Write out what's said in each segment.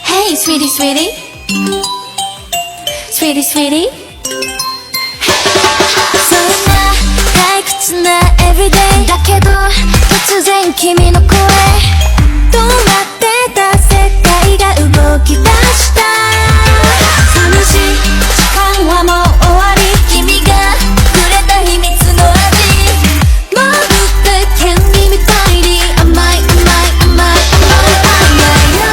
Hey sweetie sweetie sweetie sweetie そんな退屈な everyday だけど突然君の声止まってた世界が動き出した寂しい時間はもう終わり君がくれた秘密の味まるでキャンディーみたいに甘い甘い甘い甘いよ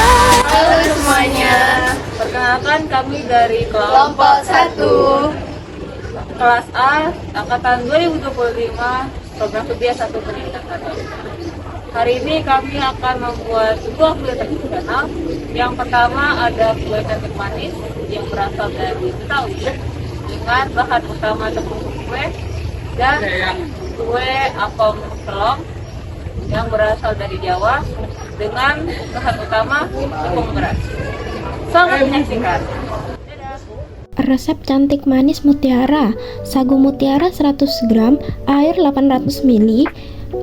Halo semuanya, perkenalkan kami dari kelompok 1 kelas A, angkatan 2025, program kerja 1 pendidikan. Hari ini kami akan membuat sebuah kue tradisional. Yang pertama ada kue cantik manis yang berasal dari Betawi dengan bahan utama tepung kue dan kue apem telong yang berasal dari Jawa dengan bahan utama tepung beras. Selamat menyaksikan. Resep cantik manis mutiara. Sagu mutiara 100 gram, air 800 ml,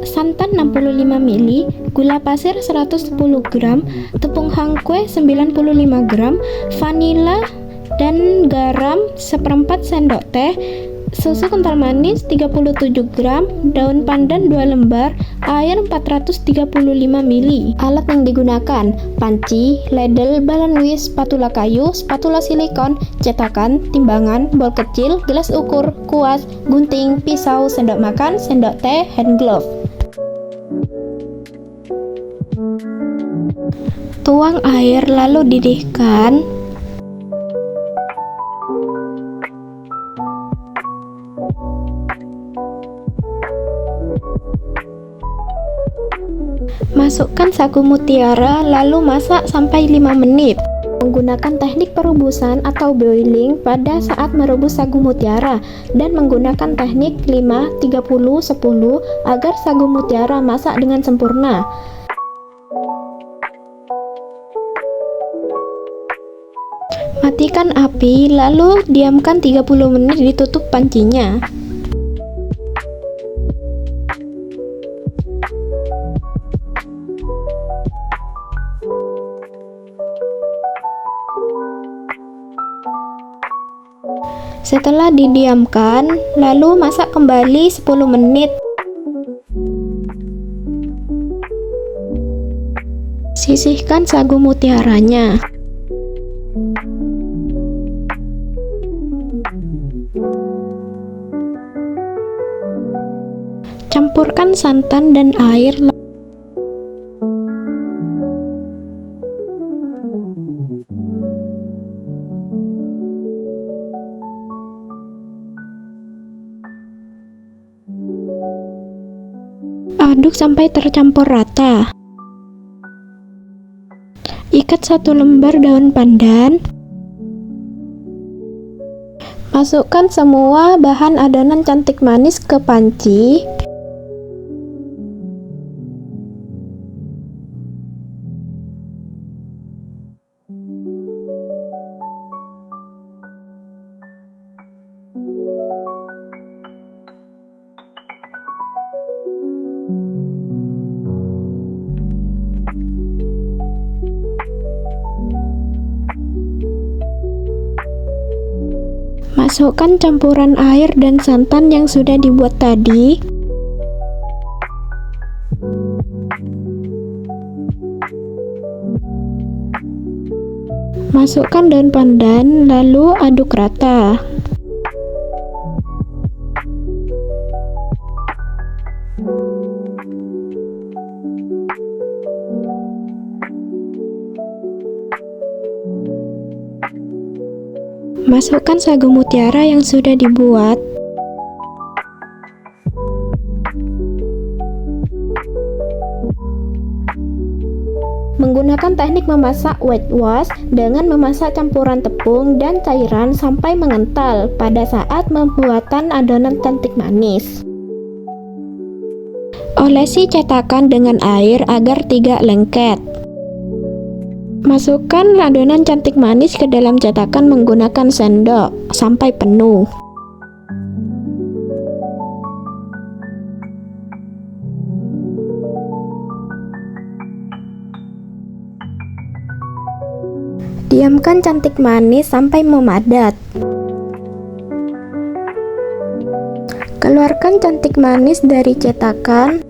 santan 65 ml, gula pasir 110 gram, tepung hangkwe 95 gram, vanila dan garam 1/4 sendok teh, susu kental manis 37 gram, daun pandan 2 lembar, air 435 ml. Alat yang digunakan: panci, ladle, balon whisk, spatula kayu, spatula silikon, cetakan, timbangan, bol kecil, gelas ukur, kuas, gunting, pisau, sendok makan, sendok teh, hand glove. Tuang air lalu didihkan. Masukkan sagu mutiara lalu masak sampai 5 menit. Menggunakan teknik perebusan atau boiling pada saat merebus sagu mutiara dan menggunakan teknik 5-30-10 agar sagu mutiara masak dengan sempurna. Matikan api lalu diamkan 30 menit, ditutup pancinya. Setelah didiamkan, lalu masak kembali 10 menit. Sisihkan sagu mutiaranya. Campurkan santan dan air. Aduk sampai tercampur rata. Ikat 1 lembar daun pandan. Masukkan semua bahan adonan cantik manis ke panci. Masukkan campuran air dan santan yang sudah dibuat tadi. Masukkan daun pandan, lalu aduk rata. Masukkan sagu mutiara yang sudah dibuat. Menggunakan teknik memasak whitewash dengan memasak campuran tepung dan cairan sampai mengental pada saat pembuatan adonan cantik manis. Olesi cetakan dengan air agar tidak lengket. Masukkan adonan cantik manis ke dalam cetakan menggunakan sendok sampai penuh. Diamkan cantik manis sampai memadat. Keluarkan cantik manis dari cetakan.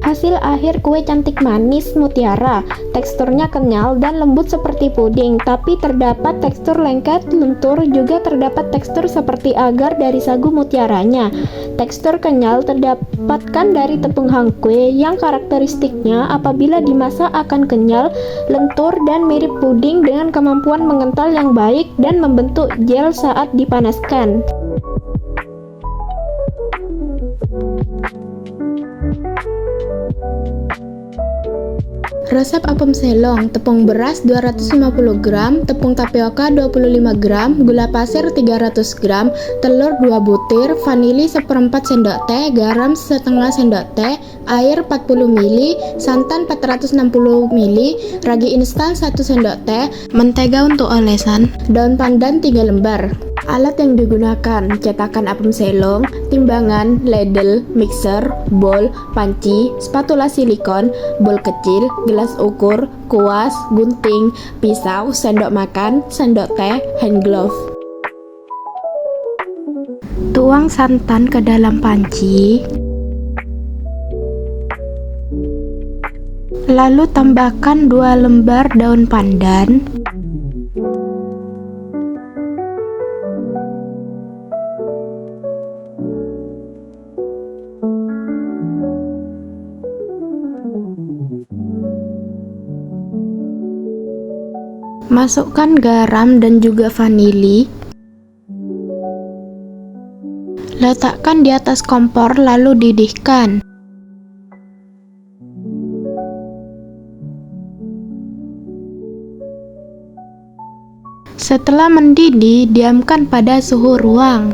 Hasil akhir kue cantik manis mutiara. Teksturnya kenyal dan lembut seperti puding, tapi terdapat tekstur lengket, lentur, juga terdapat tekstur seperti agar dari sagu mutiaranya. Tekstur kenyal terdapatkan dari tepung hang kue yang karakteristiknya apabila dimasak akan kenyal, lentur, dan mirip puding dengan kemampuan mengental yang baik dan membentuk gel saat dipanaskan. Resep apem selong: tepung beras 250 gram, tepung tapioka 25 gram, gula pasir 300 gram, telur 2 butir, vanili 1/4 sendok teh, garam setengah sendok teh, air 40 ml, santan 460 ml, ragi instan 1 sendok teh, mentega untuk olesan, daun pandan 3 lembar. Alat yang digunakan: cetakan apem selong, timbangan, ladle, mixer, bowl, panci, spatula silikon, bowl kecil, gelas ukur, kuas, gunting, pisau, sendok makan, sendok teh, hand glove. Tuang santan ke dalam panci. Lalu tambahkan 2 lembar daun pandan. Masukkan garam dan juga vanili. Letakkan di atas kompor lalu didihkan. Setelah mendidih, diamkan pada suhu ruang.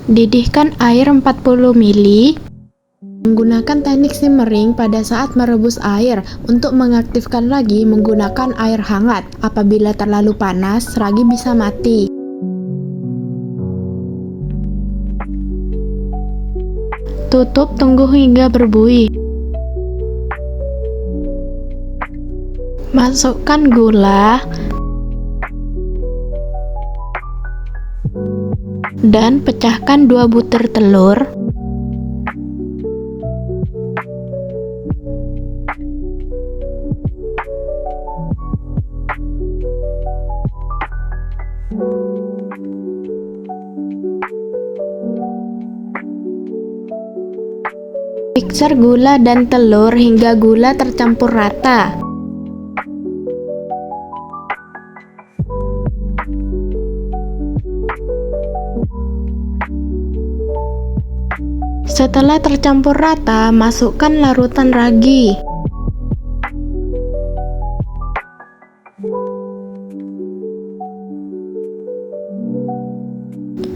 Didihkan air 40 ml. Menggunakan teknik simmering pada saat merebus air. Untuk mengaktifkan ragi menggunakan air hangat. Apabila terlalu panas, ragi bisa mati. Tutup, tunggu hingga berbuih. Masukkan gula dan pecahkan 2 butir telur. Mixer gula dan telur hingga gula tercampur rata. Setelah tercampur rata, masukkan larutan ragi.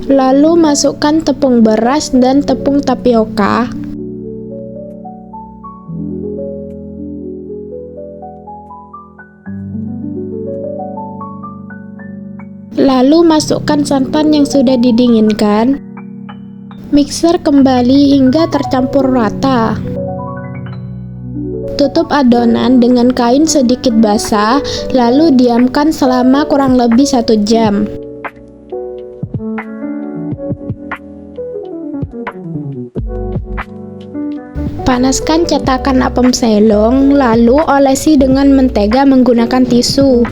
Lalu masukkan tepung beras dan tepung tapioka. Lalu masukkan santan yang sudah didinginkan. Mixer kembali hingga tercampur rata. Tutup adonan dengan kain sedikit basah, lalu diamkan selama kurang lebih 1 jam. Panaskan cetakan apem selong, lalu olesi dengan mentega menggunakan tisu.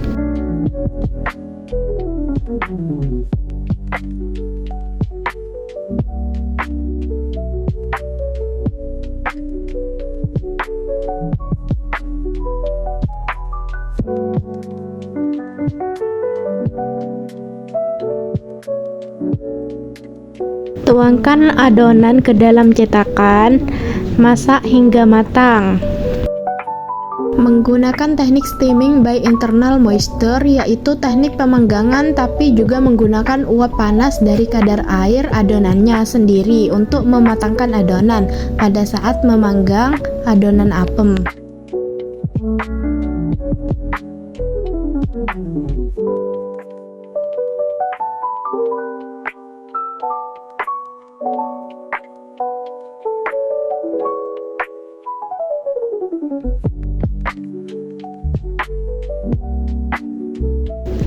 Tuangkan adonan ke dalam cetakan, masak hingga matang. Menggunakan teknik steaming by internal moisture, yaitu teknik pemanggangan tapi juga menggunakan uap panas dari kadar air adonannya sendiri untuk mematangkan adonan pada saat memanggang adonan apem.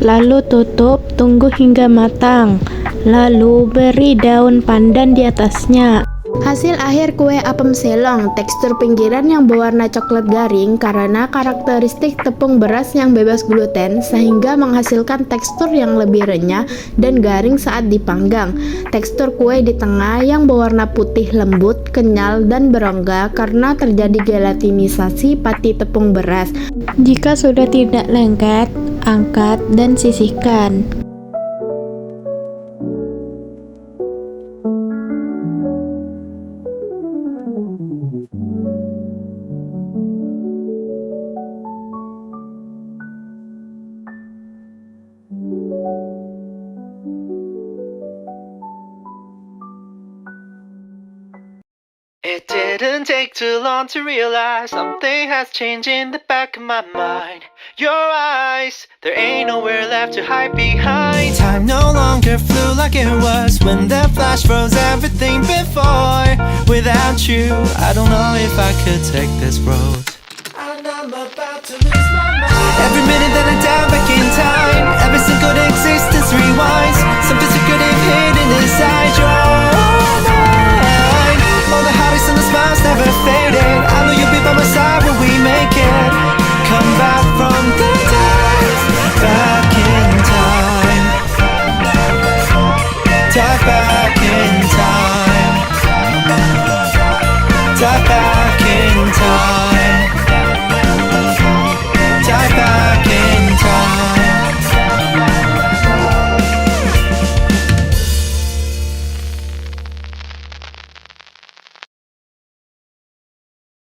Lalu tutup, tunggu hingga matang. Lalu beri daun pandan di atasnya. Hasil akhir kue apem selong, tekstur pinggiran yang berwarna coklat garing karena karakteristik tepung beras yang bebas gluten sehingga menghasilkan tekstur yang lebih renyah dan garing saat dipanggang. Tekstur kue di tengah yang berwarna putih lembut, kenyal, dan berongga karena terjadi gelatinisasi pati tepung beras. Jika sudah tidak lengket, angkat dan sisihkan. It didn't take too long to realize something has changed in the back of my mind. Your eyes, there ain't nowhere left to hide behind. Time no longer flew like it was when the flash froze everything before. Without you, I don't know if I could take this road. And I'm about to lose my mind. Every minute that I dive back in time, every single existence rewinds. Something secretive hidden inside your mind. All the heartaches and the smiles never faded. I know you'll be by my side when we make it. Come back from the days, back in time. Dive back in time. Dive back in time.